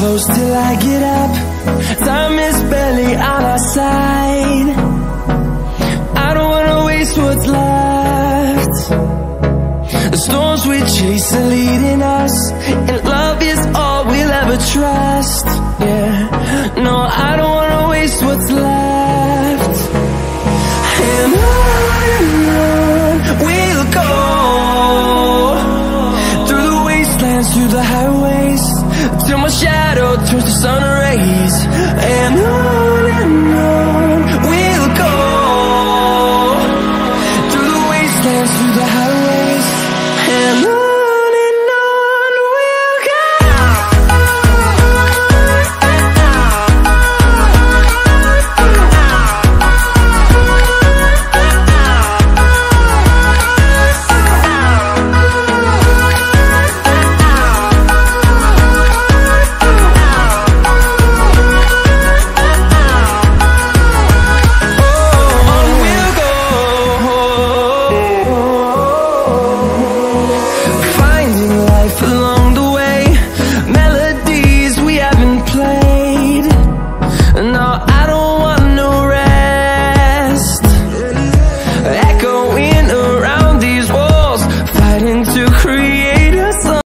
close till I get up. Time is barely on our side. I don't wanna waste what's left. The storms we chase are leading us, and love is all we'll ever trust. Yeah, no, I don't wanna waste what's left. And on we'll go, through the wastelands, through the highways, till my shadow turns to sun rays. And on